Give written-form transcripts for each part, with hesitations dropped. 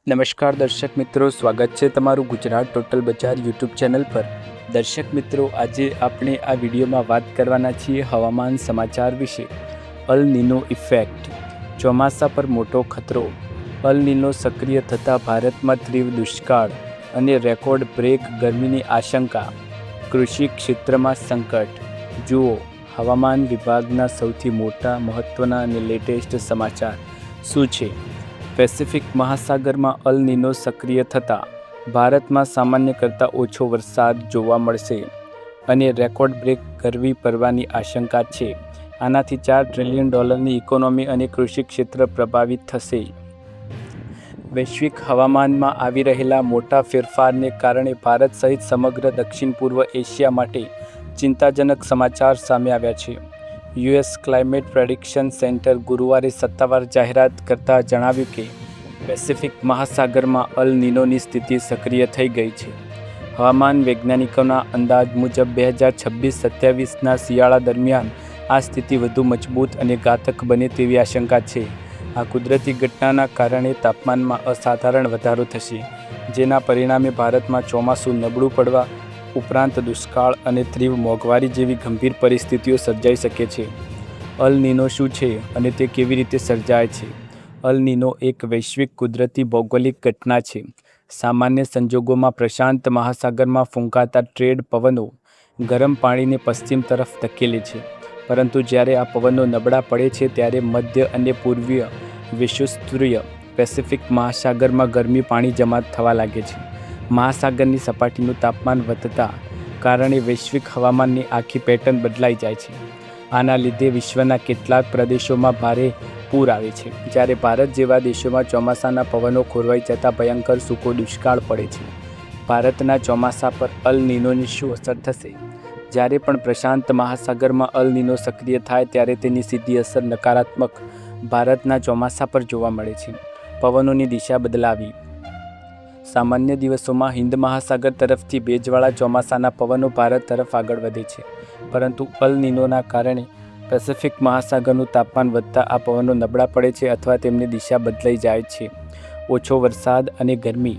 નમસ્કાર દર્શક મિત્રો, સ્વાગત છે તમારું ગુજરાત ટોટલ બજાર યુટ્યુબ ચેનલ પર। દર્શક મિત્રો, આજે આપણે આ વિડીયોમાં વાત કરવાના છીએ હવામાન સમાચાર વિશે। અલ નીનો ઇફેક્ટ, ચોમાસા પર મોટો ખતરો। અલ નીનો સક્રિય થતાં ભારતમાં તીવ્ર દુષ્કાળ અને રેકોર્ડ બ્રેક ગરમીની આશંકા। કૃષિ ક્ષેત્રમાં સંકટ। જુઓ હવામાન વિભાગના સૌથી મોટા, મહત્ત્વના અને લેટેસ્ટ સમાચાર શું છે। પેસિફિક મહાસાગરમાં અલ નીનો સક્રિય થતાં ભારતમાં સામાન્ય કરતાં ઓછો વરસાદ જોવા મળશે અને રેકોર્ડ બ્રેક ગરમી પડવાની આશંકા છે। આનાથી $4 ટ્રિલિયન ઇકોનોમી અને કૃષિ ક્ષેત્ર પ્રભાવિત થશે। વૈશ્વિક હવામાનમાં આવી રહેલા મોટા ફેરફારને કારણે ભારત સહિત સમગ્ર દક્ષિણ પૂર્વ એશિયા માટે ચિંતાજનક સમાચાર સામે આવ્યા છે। યુએસ ક્લાઇમેટ પ્રેડિક્શન સેન્ટર ગુરુવારે સત્તાવાર જાહેરાત કરતાં જણાવ્યું કે પેસિફિક મહાસાગરમાં અલ નીનોની સ્થિતિ સક્રિય થઈ ગઈ છે। હવામાન વૈજ્ઞાનિકોના અંદાજ મુજબ 2026-27ના શિયાળા દરમિયાન આ સ્થિતિ વધુ મજબૂત અને ઘાતક બને તેવી આશંકા છે। આ કુદરતી ઘટનાના કારણે તાપમાનમાં અસાધારણ વધારો થશે, જેના પરિણામે ભારતમાં ચોમાસું નબળું પડવા ઉપરાંત દુષ્કાળ અને તીવ્ર મોંઘવારી જેવી ગંભીર પરિસ્થિતિઓ સર્જાઈ શકે છે। અલ નીનો શું છે અને તે કેવી રીતે સર્જાય છે? અલ નીનો એક વૈશ્વિક કુદરતી ભૌગોલિક ઘટના છે। સામાન્ય સંજોગોમાં પ્રશાંત મહાસાગરમાં ફૂંકાતા ટ્રેડ પવનો ગરમ પાણીને પશ્ચિમ તરફ ધકેલે છે, પરંતુ જ્યારે આ પવનો નબળા પડે છે ત્યારે મધ્ય અને પૂર્વીય વિષુવવૃત્તીય પેસિફિક મહાસાગરમાં ગરમી પાણી જમા થવા લાગે છે। મહાસાગરની સપાટીનું તાપમાન વધતા કારણે વૈશ્વિક હવામાનની આખી પેટર્ન બદલાઈ જાય છે। આના લીધે વિશ્વના કેટલાક પ્રદેશોમાં ભારે પૂર આવે છે, જ્યારે ભારત જેવા દેશોમાં ચોમાસાના પવનો ખોરવાઈ જતાં ભયંકર સૂકો દુષ્કાળ પડે છે। ભારતના ચોમાસા પર અલ નીનોની શું અસર થશે? જ્યારે પણ પ્રશાંત મહાસાગરમાં અલ નીનો સક્રિય થાય ત્યારે તેની સીધી અસર નકારાત્મક ભારતના ચોમાસા પર જોવા મળે છે। પવનોની દિશા બદલાવી। સામાન્ય દિવસોમાં હિન્દ મહાસાગર તરફથી ભેજવાળા ચોમાસાના પવનો ભારત તરફ આગળ વધે છે, પરંતુ અલ નીનોના કારણે પેસિફિક મહાસાગરનું તાપમાન વધતા આ પવનો નબળા પડે છે અથવા તેમની દિશા બદલાઈ જાય છે। ઓછો વરસાદ અને ગરમી।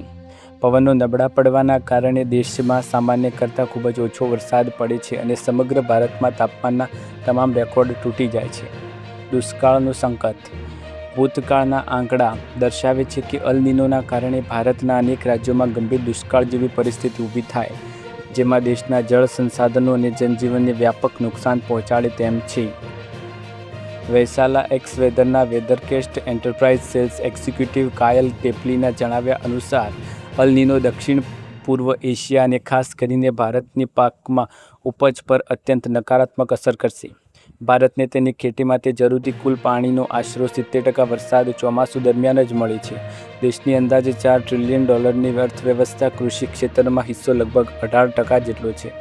પવનો નબળા પડવાના કારણે દેશમાં સામાન્ય કરતાં ખૂબ જ ઓછો વરસાદ પડે છે અને સમગ્ર ભારતમાં તાપમાનના તમામ રેકોર્ડ તૂટી જાય છે। દુષ્કાળનું સંકટ। ભૂતકાળના આંકડા દર્શાવે છે કે અલ નીનોના કારણે ભારતના અનેક રાજ્યોમાં ગંભીર દુષ્કાળ જેવી પરિસ્થિતિ ઊભી થાય, જેમાં દેશના જળ સંસાધનો અને જનજીવનને વ્યાપક નુકસાન પહોંચાડે તેમ છે। વૈશાલા એક્સ વેધરના વેધરકેસ્ટ એન્ટરપ્રાઇઝ સેલ્સ એક્ઝિક્યુટિવ કાયલ ટેપ્લીના જણાવ્યા અનુસાર અલ નીનો દક્ષિણ પૂર્વ એશિયા અને ખાસ કરીને ભારતની પાકમાં ઉપજ પર અત્યંત નકારાત્મક અસર કરશે। ભારતને તેની ખેતી માટે જરૂરી કુલ પાણીનો આશરો 70% વરસાદ ચોમાસું દરમિયાન જ મળે છે। દેશની અંદાજે $4 ટ્રિલિયન અર્થવ્યવસ્થા કૃષિ ક્ષેત્રમાં હિસ્સો લગભગ 18% જેટલો છે।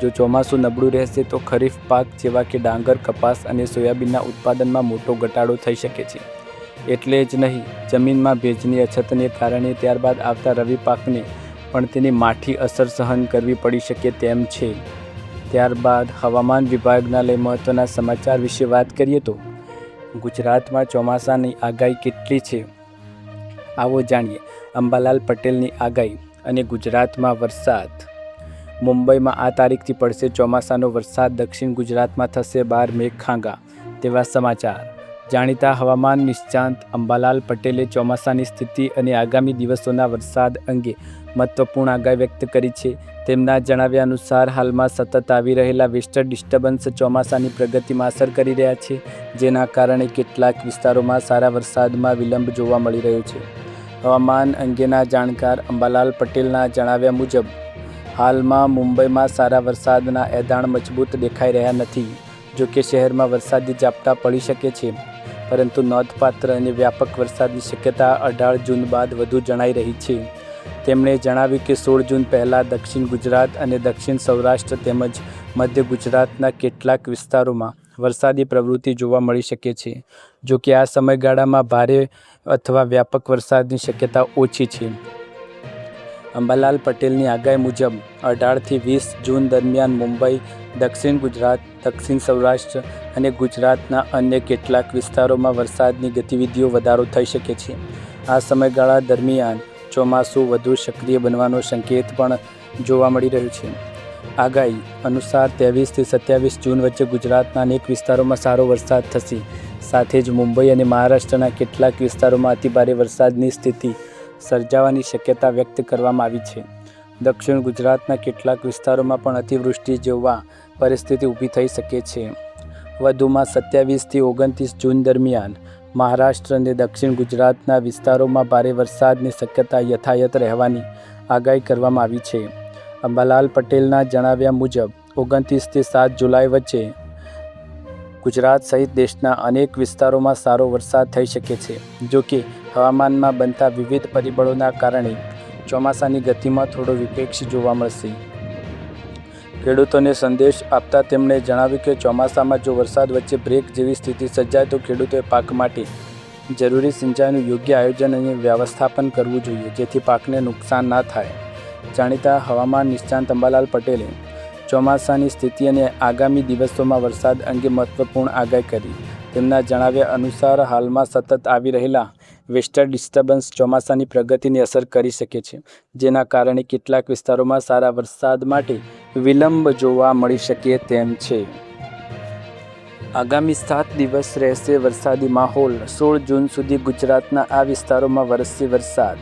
જો ચોમાસું નબળું રહેશે તો ખરીફ પાક જેવા કે ડાંગર, કપાસ અને સોયાબીનના ઉત્પાદનમાં મોટો ઘટાડો થઈ શકે છે। એટલે જ નહીં, જમીનમાં ભેજની અછતને કારણે ત્યારબાદ આવતા રવિ પાકને પણ તેની માઠી અસર સહન કરવી પડી શકે તેમ છે। ત્યારબાદ હવામાન વિભાગના લઈ મહત્ત્વના સમાચાર વિશે વાત કરીએ તો ગુજરાતમાં ચોમાસાની આગાહી કેટલી છે? આવો જાણીએ અંબાલાલ પટેલની આગાહી અને ગુજરાતમાં વરસાદ। મુંબઈમાં આ તારીખથી પડશે ચોમાસાનો વરસાદ, દક્ષિણ ગુજરાતમાં થશે 12 મેઘખાંગા તેવા સમાચાર। જાણીતા હવામાન નિષ્ણાત અંબાલાલ પટેલે ચોમાસાની સ્થિતિ અને આગામી દિવસોના વરસાદ અંગે મહત્વપૂર્ણ આગાહી વ્યક્ત કરી છે। તેમના જણાવ્યા અનુસાર હાલમાં સતત આવી રહેલા વેસ્ટર્ન ડિસ્ટર્બન્સ ચોમાસાની પ્રગતિમાં અસર કરી રહ્યા છે, જેના કારણે કેટલાક વિસ્તારોમાં સારા વરસાદમાં વિલંબ જોવા મળી રહ્યો છે। હવામાન અંગેના જાણકાર અંબાલાલ પટેલના જણાવ્યા મુજબ હાલમાં મુંબઈમાં સારા વરસાદના એંધાણ મજબૂત દેખાઈ રહ્યા નથી। જો કે શહેરમાં વરસાદી ઝાપટા પડી શકે છે, પરંતુ નોંધપાત્ર અને વ્યાપક વરસાદની શક્યતા 18 જૂન બાદ વધુ જણાઈ રહી છે। તેમણે જણાવ્યું કે 16 જૂન પહેલાં દક્ષિણ ગુજરાત અને દક્ષિણ સૌરાષ્ટ્ર તેમજ મધ્ય ગુજરાતના કેટલાક વિસ્તારોમાં વરસાદી પ્રવૃત્તિ જોવા મળી શકે છે। જો કે આ સમયગાળામાં ભારે અથવા વ્યાપક વરસાદની શક્યતા ઓછી છે। અંબાલાલ પટેલની આગાહી મુજબ 18થી 20 જૂન દરમિયાન મુંબઈ, દક્ષિણ ગુજરાત, દક્ષિણ સૌરાષ્ટ્ર અને ગુજરાતના અન્ય કેટલાક વિસ્તારોમાં વરસાદની ગતિવિધિઓ વધારો થઈ શકે છે। આ સમયગાળા દરમિયાન ચોમાસું વધુ સક્રિય બનવાનો સંકેત પણ જોવા મળી રહ્યો છે. આગાહી અનુસાર 23 થી 27 જૂન વચ્ચે ગુજરાતના અનેક વિસ્તારોમાં સારો વરસાદ થશે. સાથે જ મુંબઈ અને મહારાષ્ટ્રના કેટલાક વિસ્તારોમાં અતિભારે વરસાદની સ્થિતિ સર્જાવાની શક્યતા વ્યક્ત કરવામાં આવી છે. દક્ષિણ ગુજરાતના કેટલાક વિસ્તારોમાં પણ અતિવૃષ્ટિ જેવા પરિસ્થિતિ ઊભી થઈ શકે છે. વધુમાં 27 થી 29 જૂન દરમિયાન મહારાષ્ટ્ર અને દક્ષિણ ગુજરાતના વિસ્તારોમાં ભારે વરસાદની શક્યતા યથાવત રહેવાની આગાહી કરવામાં આવી છે. અંબાલાલ પટેલના જણાવ્યા મુજબ 29 થી 7 જુલાઈ વચ્ચે ગુજરાત સહિત દેશના અનેક વિસ્તારોમાં સારો વરસાદ થઈ શકે છે. જો કે હવામાનમાં બનતા વિવિધ પરિબળોના કારણે ચોમાસાની ગતિમાં થોડો વિક્ષેપ જોવા મળશે. ખેડૂતોને સંદેશ આપતા તેમણે જણાવ્યું કે ચોમાસામાં જો વરસાદ વચ્ચે બ્રેક જેવી સ્થિતિ સર્જાય તો ખેડૂતોએ પાક માટે જરૂરી સિંચાઈનું યોગ્ય આયોજન અને વ્યવસ્થાપન કરવું જોઈએ, જેથી પાકને નુકસાન ના થાય. જાણીતા હવામાન નિષ્ણાત અંબાલાલ પટેલે ચોમાસાની સ્થિતિ અને આગામી દિવસોમાં વરસાદ અંગે મહત્વપૂર્ણ આગાહી કરી. તેમના જણાવ્યા અનુસાર હાલમાં સતત આવી રહેલા વેસ્ટર્ન ડિસ્ટર્બન્સ ચોમાસાની પ્રગતિને અસર કરી શકે છે, જેના કારણે કેટલાક વિસ્તારોમાં સારા વરસાદ માટે વિલંબ જોવા મળી શકે તેમ છે. આગામી 7 દિવસ રહેશે વરસાદી માહોલ. 16 જૂન સુધી ગુજરાતના આ વિસ્તારોમાં વરસશે વરસાદ.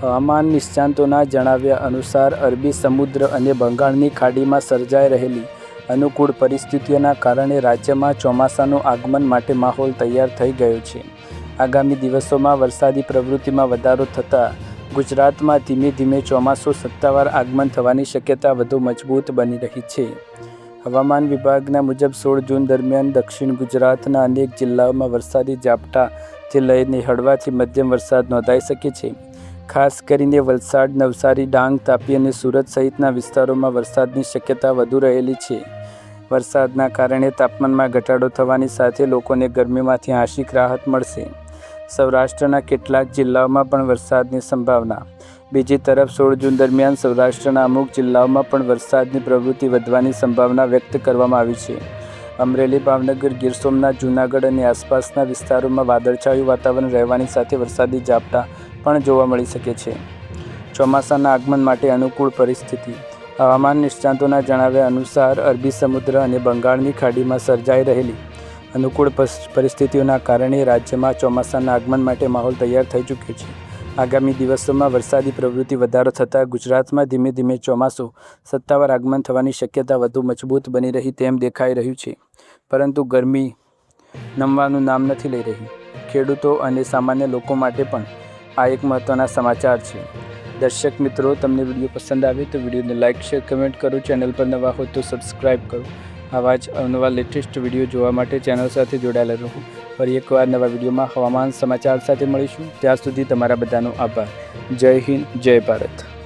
હવામાન નિષ્ણાતોના જણાવ્યા અનુસાર અરબી સમુદ્ર અને બંગાળની ખાડીમાં સર્જાઈ રહેલી અનુકૂળ પરિસ્થિતિઓના કારણે રાજ્યમાં ચોમાસાનું આગમન માટે માહોલ તૈયાર થઈ ગયો છે. આગામી દિવસોમાં વરસાદી પ્રવૃત્તિમાં વધારો થતાં ગુજરાતમાં ધીમે ધીમે ચોમાસું સત્તાવાર આગમન થવાની શક્યતા વધુ મજબૂત બની રહી છે. હવામાન વિભાગના મુજબ 16 જૂન દરમિયાન દક્ષિણ ગુજરાતના અનેક જિલ્લાઓમાં વરસાદી ઝાપટાથી લઈને હળવાથી મધ્યમ વરસાદ નોંધાઈ શકે છે. ખાસ કરીને વલસાડ, નવસારી, ડાંગ, તાપી અને સુરત સહિતના વિસ્તારોમાં વરસાદની શક્યતા વધુ રહેલી છે. વરસાદના કારણે તાપમાનમાં ઘટાડો થવાની સાથે લોકોને ગરમીમાંથી આંશિક રાહત મળશે. સૌરાષ્ટ્રના કેટલાક જિલ્લાઓમાં પણ વરસાદની સંભાવના. બીજી તરફ 16 જૂન દરમિયાન સૌરાષ્ટ્રના અમુક જિલ્લાઓમાં પણ વરસાદની પ્રવૃત્તિ વધવાની સંભાવના વ્યક્ત કરવામાં આવી છે. અમરેલી, ભાવનગર, ગીર સોમનાથ, જૂનાગઢ અને આસપાસના વિસ્તારોમાં વાદળછાયું વાતાવરણ રહેવાની સાથે વરસાદી ઝાપટા પણ જોવા મળી શકે છે. ચોમાસાના આગમન માટે અનુકૂળ પરિસ્થિતિ. હવામાન નિષ્ણાતોના જણાવ્યા અનુસાર અરબી સમુદ્ર અને બંગાળની ખાડીમાં સર્જાઈ રહેલી અનુકૂળ પરિસ્થિતિઓના કારણે રાજ્યમાં ચોમાસાના આગમન માટે માહોલ તૈયાર થઈ ચૂક્યો છે. આગામી દિવસોમાં વરસાદી પ્રવૃત્તિ વધારો થતાં ગુજરાતમાં ધીમે ધીમે ચોમાસું સત્તાવાર આગમન થવાની શક્યતા વધુ મજબૂત બની રહી તેમ દેખાઈ રહ્યું છે. પરંતુ ગરમી નમવાનું નામ નથી લઈ રહી. ખેડૂતો અને સામાન્ય લોકો માટે પણ આ એક મહત્ત્વના સમાચાર છે. દર્શક મિત્રો, તમને વિડીયો પસંદ આવે તો વિડીયોને લાઇક, શેર, કમેન્ટ કરો. ચેનલ પર નવા હોય તો સબસ્ક્રાઈબ કરો. આવા જ અવનવા લેટેસ્ટ વિડીયો જોવા માટે ચેનલ સાથે જોડાયેલા રહો. ફરી એકવાર નવા વિડીયોમાં હવામાન સમાચાર સાથે મળીશું. ત્યાં સુધી તમારા બધાનો આભાર. જય હિન્દ, જય ભારત.